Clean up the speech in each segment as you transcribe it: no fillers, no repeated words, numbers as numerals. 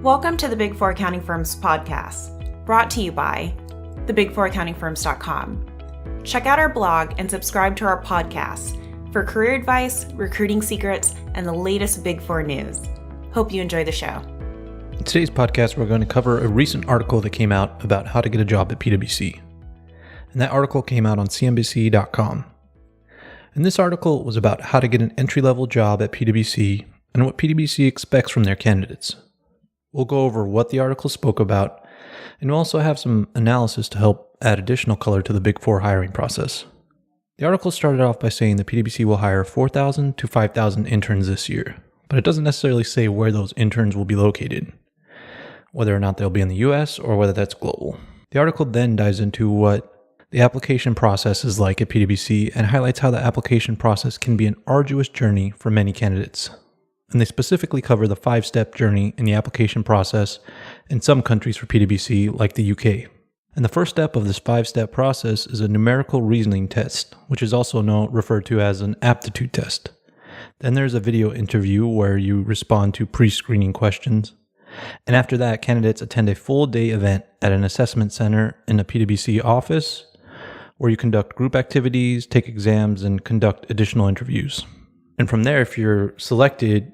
Welcome to the Big Four Accounting Firms podcast, brought to you by thebigfouraccountingfirms.com. Check out our blog and subscribe to our podcast for career advice, recruiting secrets, and the latest Big Four news. Hope you enjoy the show. In today's podcast, we're going to cover a recent article that came out about how to get a job at PwC. And that article came out on cnbc.com. And this article was about how to get an entry-level job at PwC and what PwC expects from their candidates. We'll go over what the article spoke about, and we'll also have some analysis to help add additional color to the Big Four hiring process. The article started off by saying that PwC will hire 4,000 to 5,000 interns this year, but it doesn't necessarily say where those interns will be located, whether or not they'll be in the US or whether that's global. The article then dives into what the application process is like at PwC and highlights how the application process can be an arduous journey for many candidates. And they specifically cover the 5-step journey in the application process in some countries for PwC, like the UK. And the first step of this 5-step process is a numerical reasoning test, which is also referred to as an aptitude test. Then there's a video interview where you respond to pre-screening questions. And after that, candidates attend a full-day event at an assessment center in a PwC office, where you conduct group activities, take exams, and conduct additional interviews. And from there, if you're selected,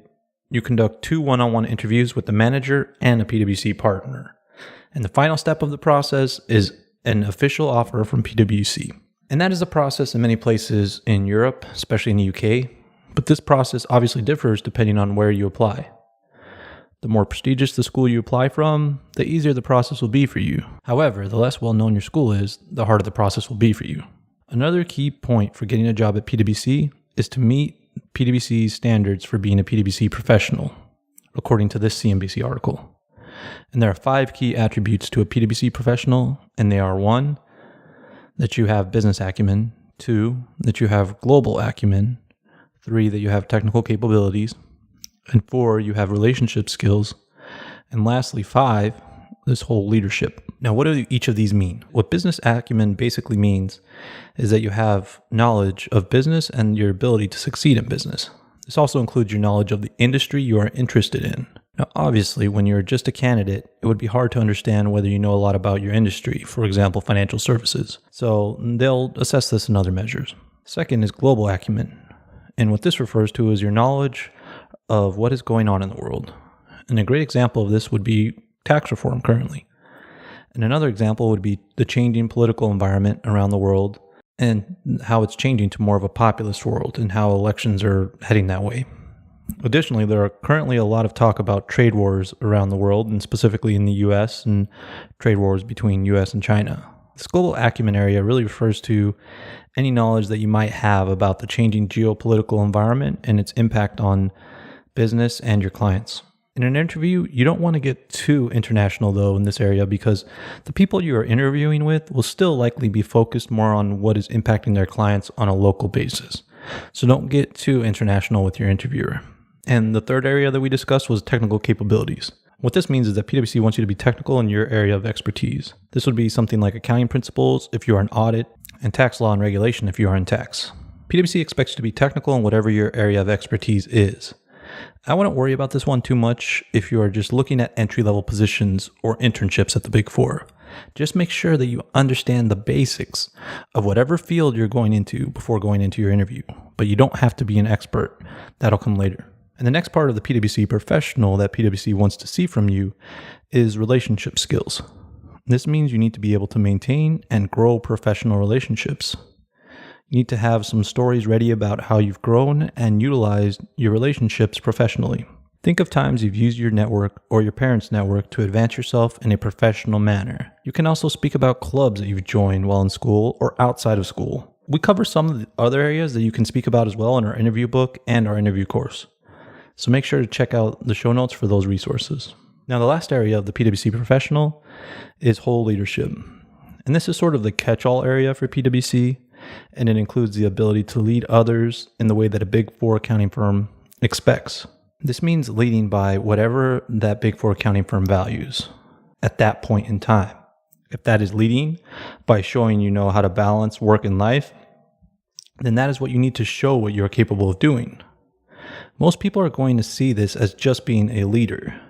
you conduct 2 one-on-one interviews with the manager and a PwC partner. And the final step of the process is an official offer from PwC. And that is a process in many places in Europe, especially in the UK. But this process obviously differs depending on where you apply. The more prestigious the school you apply from, the easier the process will be for you. However, the less well-known your school is, the harder the process will be for you. Another key point for getting a job at PwC is to meet PwC's standards for being a PwC professional, according to this CNBC article. And there are 5 key attributes to a PwC professional, and they are 1, that you have business acumen, 2, that you have global acumen, 3, that you have technical capabilities, and 4, you have relationship skills, and lastly, 5, this whole leadership. Now, what do each of these mean? What business acumen basically means is that you have knowledge of business and your ability to succeed in business. This also includes your knowledge of the industry you are interested in. Now, obviously, when you're just a candidate, it would be hard to understand whether you know a lot about your industry, for example, financial services. So they'll assess this in other measures. Second is global acumen. And what this refers to is your knowledge of what is going on in the world. And a great example of this would be tax reform currently. And another example would be the changing political environment around the world and how it's changing to more of a populist world and how elections are heading that way. Additionally, there are currently a lot of talk about trade wars around the world, and specifically in the US, and trade wars between US and China. This global acumen area really refers to any knowledge that you might have about the changing geopolitical environment and its impact on business and your clients. In an interview, you don't want to get too international, though, in this area, because the people you are interviewing with will still likely be focused more on what is impacting their clients on a local basis. So don't get too international with your interviewer. And the third area that we discussed was technical capabilities. What this means is that PwC wants you to be technical in your area of expertise. This would be something like accounting principles if you are in audit, and tax law and regulation if you are in tax. PwC expects you to be technical in whatever your area of expertise is. I wouldn't worry about this one too much if you are just looking at entry-level positions or internships at the Big Four. Just make sure that you understand the basics of whatever field you're going into before going into your interview, but you don't have to be an expert. That'll come later. And the next part of the PwC professional that PwC wants to see from you is relationship skills. This means you need to be able to maintain and grow professional relationships. You need to have some stories ready about how you've grown and utilized your relationships professionally. Think of times you've used your network or your parents' network to advance yourself in a professional manner. You can also speak about clubs that you've joined while in school or outside of school. We cover some of the other areas that you can speak about as well in our interview book and our interview course. So make sure to check out the show notes for those resources. Now, the last area of the PwC professional is whole leadership. And this is sort of the catch-all area for PwC. And it includes the ability to lead others in the way that a Big Four accounting firm expects. This means leading by whatever that Big Four accounting firm values at that point in time. If that is leading by showing you know how to balance work and life, then that is what you need to show what you're capable of doing. Most people are going to see this as just being a leader.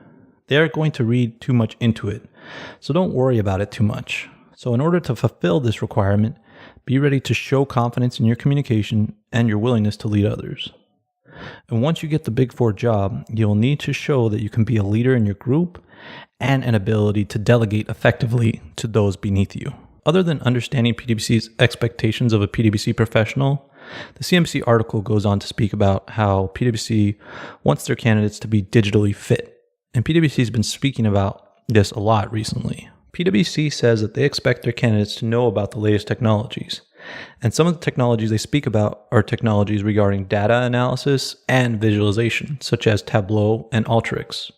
they're going to read too much into it. So don't worry about it too much. So in order to fulfill this requirement, be ready to show confidence in your communication and your willingness to lead others. And once you get the Big Four job, you'll need to show that you can be a leader in your group and an ability to delegate effectively to those beneath you. Other than understanding PwC's expectations of a PwC professional, the CNBC article goes on to speak about how PwC wants their candidates to be digitally fit. And PwC has been speaking about this a lot recently. PwC says that they expect their candidates to know about the latest technologies. And some of the technologies they speak about are technologies regarding data analysis and visualization, such as Tableau and Alteryx.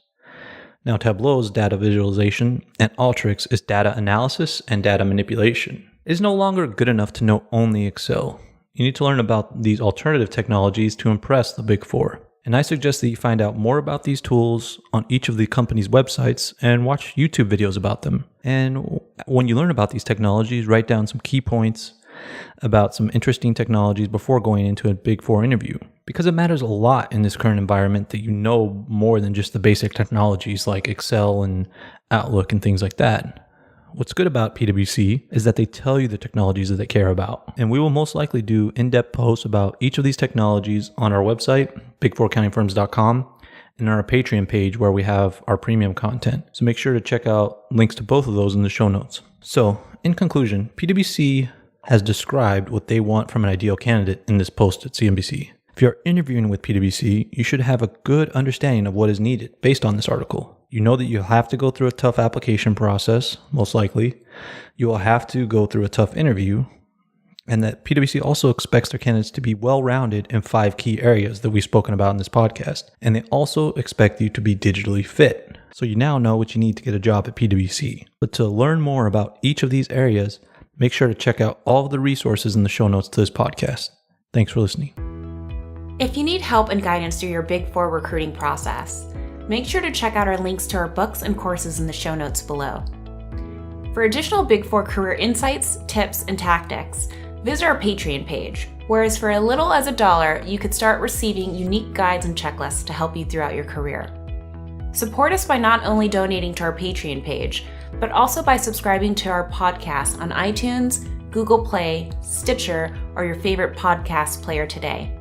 Now, Tableau is data visualization, and Alteryx is data analysis and data manipulation. It is no longer good enough to know only Excel. You need to learn about these alternative technologies to impress the Big Four. And I suggest that you find out more about these tools on each of the company's websites and watch YouTube videos about them. And when you learn about these technologies, write down some key points about some interesting technologies before going into a Big Four interview. Because it matters a lot in this current environment that you know more than just the basic technologies like Excel and Outlook and things like that. What's good about PwC is that they tell you the technologies that they care about. And we will most likely do in-depth posts about each of these technologies on our website, big4accountingfirms.com, and on our Patreon page where we have our premium content. So make sure to check out links to both of those in the show notes. So, in conclusion, PwC has described what they want from an ideal candidate in this post at CNBC. If you're interviewing with PwC, you should have a good understanding of what is needed based on this article. You know that you'll have to go through a tough application process, most likely. You will have to go through a tough interview, and that PwC also expects their candidates to be well-rounded in 5 key areas that we've spoken about in this podcast. And they also expect you to be digitally fit. So you now know what you need to get a job at PwC. But to learn more about each of these areas, make sure to check out all of the resources in the show notes to this podcast. Thanks for listening. If you need help and guidance through your Big Four recruiting process, make sure to check out our links to our books and courses in the show notes below. For additional Big Four career insights, tips, and tactics, visit our Patreon page, whereas for as little as $1, you could start receiving unique guides and checklists to help you throughout your career. Support us by not only donating to our Patreon page, but also by subscribing to our podcast on iTunes, Google Play, Stitcher, or your favorite podcast player today.